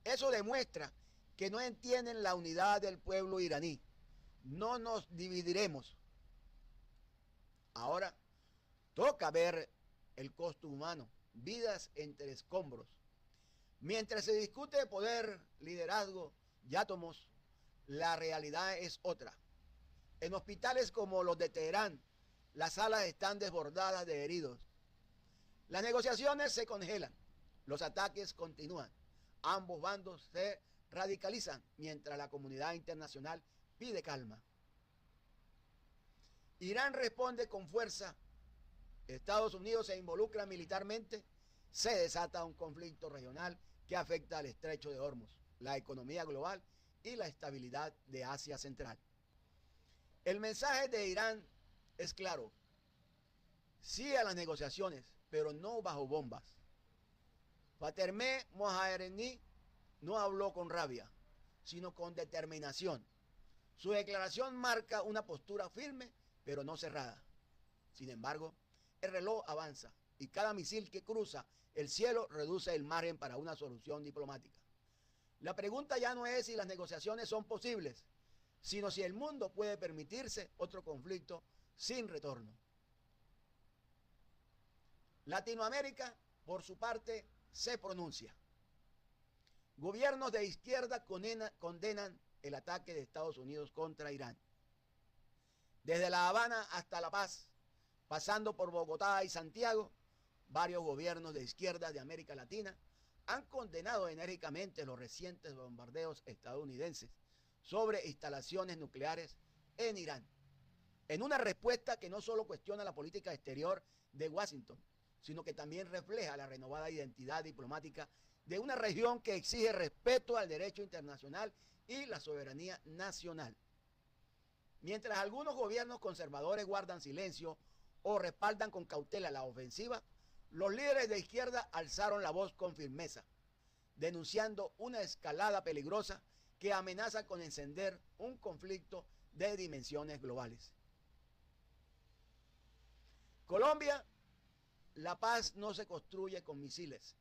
Eso demuestra que no entienden la unidad del pueblo iraní. No nos dividiremos. Ahora toca ver el costo humano, vidas entre escombros. Mientras se discute poder, liderazgo y átomos, la realidad es otra. En hospitales como los de Teherán, las salas están desbordadas de heridos. Las negociaciones se congelan, los ataques continúan. Ambos bandos se radicalizan mientras la comunidad internacional pide calma. Irán responde con fuerza. Estados Unidos se involucra militarmente. Se desata un conflicto regional que afecta al estrecho de Hormuz, la economía global y la estabilidad de Asia Central. El mensaje de Irán es claro. Sí a las negociaciones, pero no bajo bombas. Fatemeh Mohajerani no habló con rabia, sino con determinación. Su declaración marca una postura firme, pero no cerrada. Sin embargo, el reloj avanza y cada misil que cruza el cielo reduce el margen para una solución diplomática. La pregunta ya no es si las negociaciones son posibles, sino si el mundo puede permitirse otro conflicto sin retorno. Latinoamérica, por su parte, se pronuncia. Gobiernos de izquierda condenan el ataque de Estados Unidos contra Irán. Desde La Habana hasta La Paz, pasando por Bogotá y Santiago, varios gobiernos de izquierda de América Latina han condenado enérgicamente los recientes bombardeos estadounidenses sobre instalaciones nucleares en Irán, en una respuesta que no solo cuestiona la política exterior de Washington, sino que también refleja la renovada identidad diplomática de una región que exige respeto al derecho internacional y la soberanía nacional. Mientras algunos gobiernos conservadores guardan silencio o respaldan con cautela la ofensiva, los líderes de izquierda alzaron la voz con firmeza, denunciando una escalada peligrosa que amenaza con encender un conflicto de dimensiones globales. Colombia La paz no se construye con misiles.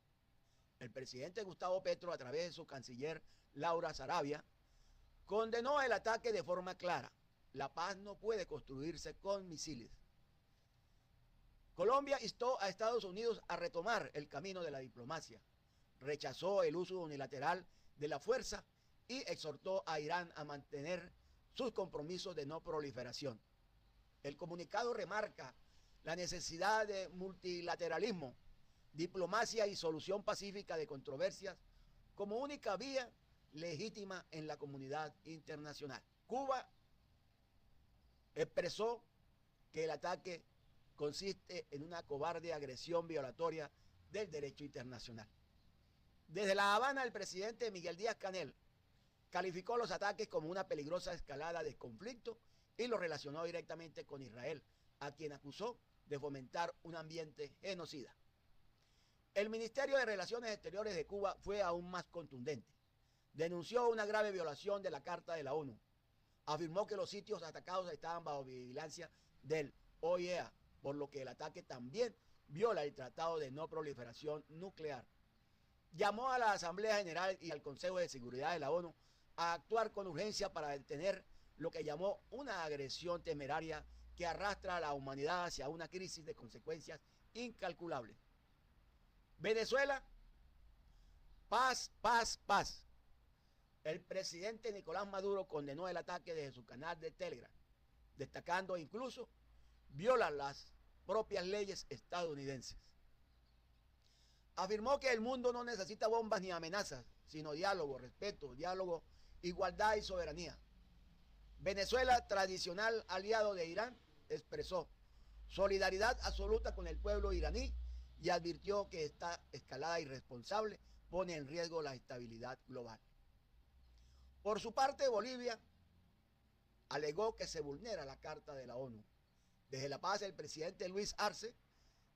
El presidente Gustavo Petro, a través de su canciller Laura Sarabia, condenó el ataque de forma clara. La paz no puede construirse con misiles. Colombia instó a Estados Unidos a retomar el camino de la diplomacia, rechazó el uso unilateral de la fuerza y exhortó a Irán a mantener sus compromisos de no proliferación. El comunicado remarca la necesidad de multilateralismo, diplomacia y solución pacífica de controversias como única vía legítima en la comunidad internacional. Cuba expresó que el ataque consiste en una cobarde agresión violatoria del derecho internacional. Desde La Habana, el presidente Miguel Díaz-Canel calificó los ataques como una peligrosa escalada de conflicto y lo relacionó directamente con Israel, a quien acusó de fomentar un ambiente genocida. El Ministerio de Relaciones Exteriores de Cuba fue aún más contundente. Denunció una grave violación de la Carta de la ONU. Afirmó que los sitios atacados estaban bajo vigilancia del OIEA, por lo que el ataque también viola el Tratado de No Proliferación Nuclear. Llamó a la Asamblea General y al Consejo de Seguridad de la ONU a actuar con urgencia para detener lo que llamó una agresión temeraria que arrastra a la humanidad hacia una crisis de consecuencias incalculables. Venezuela, paz, paz, paz. El presidente Nicolás Maduro condenó el ataque desde su canal de Telegram, destacando incluso viola las propias leyes estadounidenses. Afirmó que el mundo no necesita bombas ni amenazas, sino diálogo, respeto, diálogo, igualdad y soberanía. Venezuela, tradicional aliado de Irán, expresó solidaridad absoluta con el pueblo iraní y advirtió que esta escalada irresponsable pone en riesgo la estabilidad global. Por su parte, Bolivia alegó que se vulnera la Carta de la ONU. Desde La Paz, el presidente Luis Arce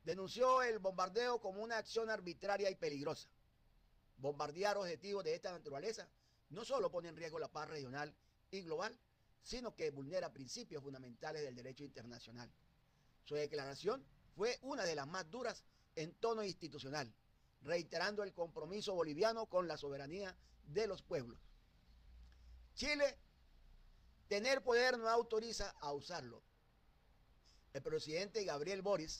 denunció el bombardeo como una acción arbitraria y peligrosa. Bombardear objetivos de esta naturaleza no solo pone en riesgo la paz regional y global, sino que vulnera principios fundamentales del derecho internacional. Su declaración fue una de las más duras en tono institucional, reiterando el compromiso boliviano con la soberanía de los pueblos. Chile, tener poder no autoriza a usarlo. El presidente Gabriel Boric,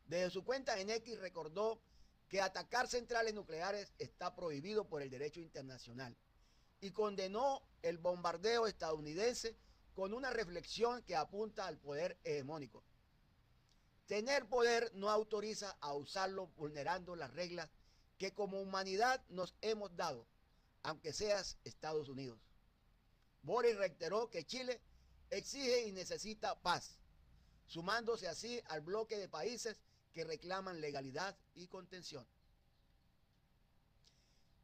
desde su cuenta en X, recordó que atacar centrales nucleares está prohibido por el derecho internacional y condenó el bombardeo estadounidense con una reflexión que apunta al poder hegemónico. Tener poder no autoriza a usarlo vulnerando las reglas que como humanidad nos hemos dado, aunque seas Estados Unidos. Boric reiteró que Chile exige y necesita paz, sumándose así al bloque de países que reclaman legalidad y contención.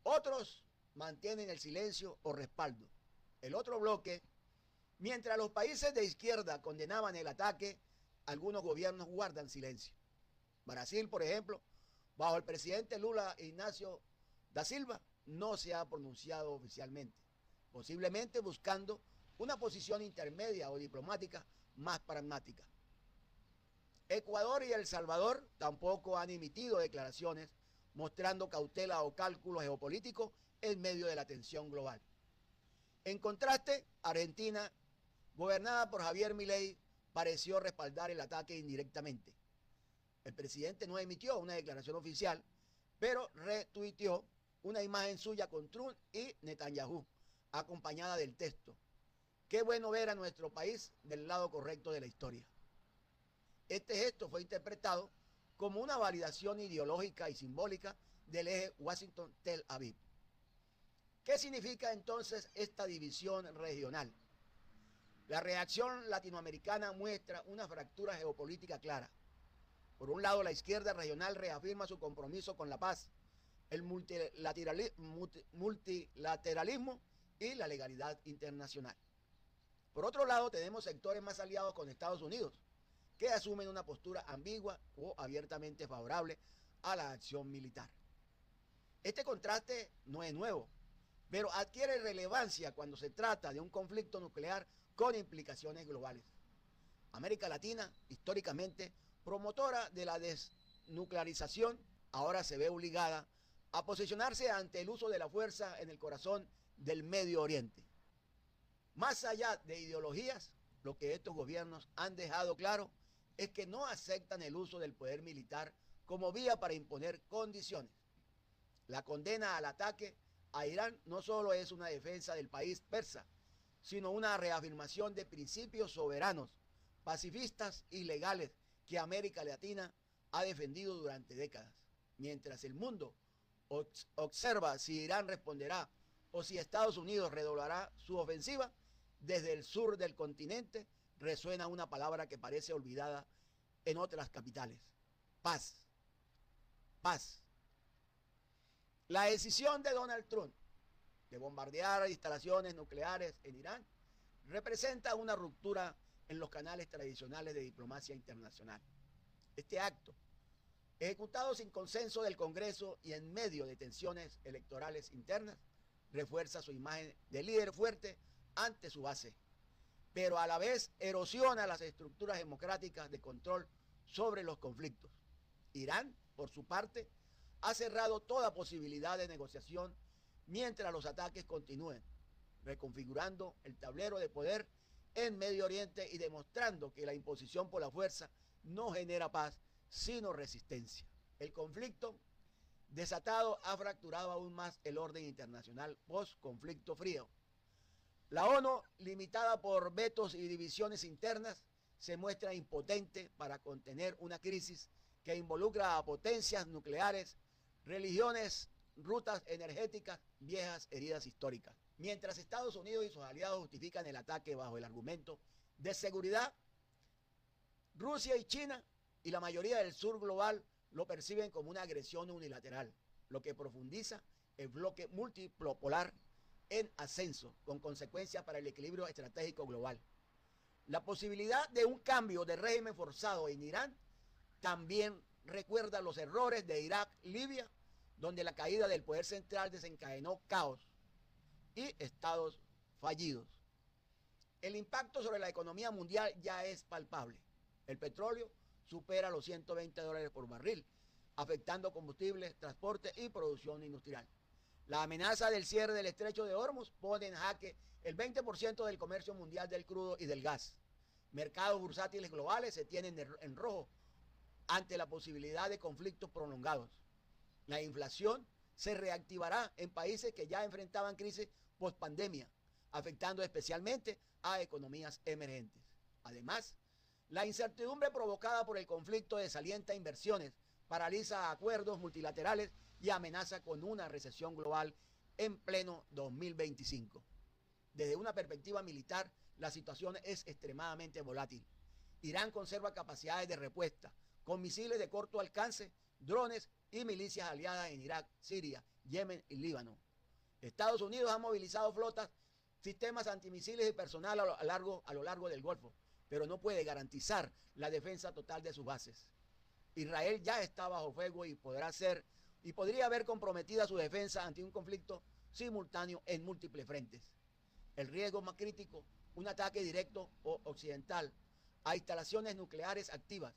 Otros mantienen el silencio o respaldo. El otro bloque, mientras los países de izquierda condenaban el ataque, algunos gobiernos guardan silencio. Brasil, por ejemplo, bajo el presidente Lula Ignacio da Silva, no se ha pronunciado oficialmente, posiblemente buscando una posición intermedia o diplomática más pragmática. Ecuador y El Salvador tampoco han emitido declaraciones mostrando cautela o cálculo geopolítico en medio de la tensión global. En contraste, Argentina, gobernada por Javier Milei, pareció respaldar el ataque indirectamente. El presidente no emitió una declaración oficial, pero retuiteó una imagen suya con Trump y Netanyahu, acompañada del texto: "Qué bueno ver a nuestro país del lado correcto de la historia". Este gesto fue interpretado como una validación ideológica y simbólica del eje Washington-Tel Aviv. ¿Qué significa entonces esta división regional? La reacción latinoamericana muestra una fractura geopolítica clara. Por un lado, la izquierda regional reafirma su compromiso con la paz, el multilateralismo y la legalidad internacional. Por otro lado, tenemos sectores más aliados con Estados Unidos, que asumen una postura ambigua o abiertamente favorable a la acción militar. Este contraste no es nuevo, pero adquiere relevancia cuando se trata de un conflicto nuclear con implicaciones globales. América Latina, históricamente promotora de la desnuclearización ahora se ve obligada a posicionarse ante el uso de la fuerza en el corazón del Medio Oriente. Más allá de ideologías, lo que estos gobiernos han dejado claro es que no aceptan el uso del poder militar como vía para imponer condiciones. La condena al ataque a Irán no solo es una defensa del país persa, sino una reafirmación de principios soberanos, pacifistas y legales que América Latina ha defendido durante décadas. Mientras el mundo observa si Irán responderá o si Estados Unidos redoblará su ofensiva, desde el sur del continente resuena una palabra que parece olvidada en otras capitales: paz. Paz. La decisión de Donald Trump de bombardear instalaciones nucleares en Irán representa una ruptura en los canales tradicionales de diplomacia internacional. Este acto, ejecutado sin consenso del Congreso y en medio de tensiones electorales internas, refuerza su imagen de líder fuerte ante su base, pero a la vez erosiona las estructuras democráticas de control sobre los conflictos. Irán, por su parte, ha cerrado toda posibilidad de negociación mientras los ataques continúen, reconfigurando el tablero de poder en Medio Oriente y demostrando que la imposición por la fuerza no genera paz, sino resistencia. El conflicto desatado ha fracturado aún más el orden internacional post-conflicto frío. La ONU, limitada por vetos y divisiones internas, se muestra impotente para contener una crisis que involucra a potencias nucleares, religiones, rutas energéticas, viejas heridas históricas. Mientras Estados Unidos y sus aliados justifican el ataque bajo el argumento de seguridad, Rusia y China y la mayoría del sur global lo perciben como una agresión unilateral, lo que profundiza el bloque multipolar en ascenso, con consecuencias para el equilibrio estratégico global. La posibilidad de un cambio de régimen forzado en Irán también recuerda los errores de Irak, Libia, donde la caída del poder central desencadenó caos y estados fallidos. El impacto sobre la economía mundial ya es palpable. El petróleo supera los $120 por barril, afectando combustibles, transporte y producción industrial. La amenaza del cierre del estrecho de Hormuz pone en jaque el 20% del comercio mundial del crudo y del gas. Mercados bursátiles globales se tienen en rojo ante la posibilidad de conflictos prolongados. La inflación se reactivará en países que ya enfrentaban crisis post-pandemia, afectando especialmente a economías emergentes. Además, la incertidumbre provocada por el conflicto desalienta inversiones, paraliza acuerdos multilaterales y amenaza con una recesión global en pleno 2025. Desde una perspectiva militar, la situación es extremadamente volátil. Irán conserva capacidades de respuesta, con misiles de corto alcance, drones y milicias aliadas en Irak, Siria, Yemen y Líbano. Estados Unidos ha movilizado flotas, sistemas antimisiles y personal a lo largo del Golfo, pero no puede garantizar la defensa total de sus bases. Israel ya está bajo fuego y podría ver comprometida su defensa ante un conflicto simultáneo en múltiples frentes. El riesgo más crítico, un ataque directo o occidental a instalaciones nucleares activas,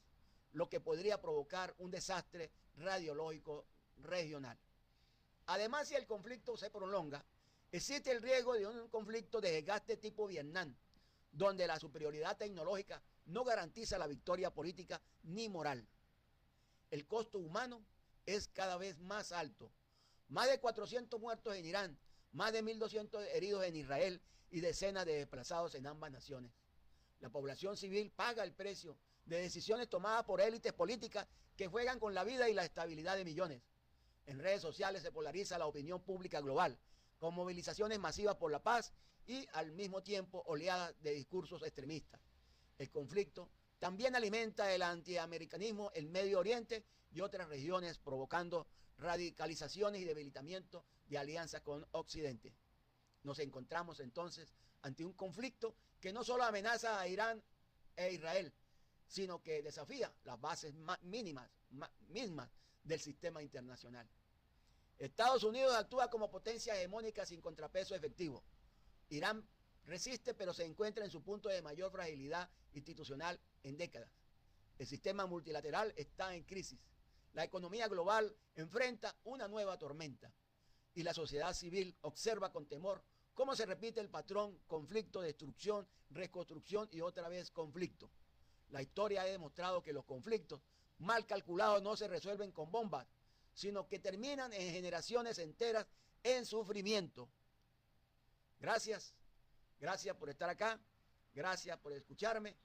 lo que podría provocar un desastre radiológico regional. Además, si el conflicto se prolonga, existe el riesgo de un conflicto de desgaste tipo Vietnam, donde la superioridad tecnológica no garantiza la victoria política ni moral. El costo humano es cada vez más alto. Más de 400 muertos en Irán, más de 1.200 heridos en Israel y decenas de desplazados en ambas naciones. La población civil paga el precio de decisiones tomadas por élites políticas que juegan con la vida y la estabilidad de millones. En redes sociales se polariza la opinión pública global, con movilizaciones masivas por la paz y al mismo tiempo oleadas de discursos extremistas. El conflicto también alimenta el antiamericanismo en Medio Oriente y otras regiones, provocando radicalizaciones y debilitamiento de alianzas con Occidente. Nos encontramos entonces ante un conflicto que no solo amenaza a Irán e Israel, sino que desafía las bases mismas del sistema internacional. Estados Unidos actúa como potencia hegemónica sin contrapeso efectivo. Irán resiste, pero se encuentra en su punto de mayor fragilidad institucional en décadas. El sistema multilateral está en crisis. La economía global enfrenta una nueva tormenta y la sociedad civil observa con temor cómo se repite el patrón: conflicto, destrucción, reconstrucción y otra vez conflicto. La historia ha demostrado que los conflictos mal calculados no se resuelven con bombas, sino que terminan en generaciones enteras en sufrimiento. Gracias por estar acá, gracias por escucharme.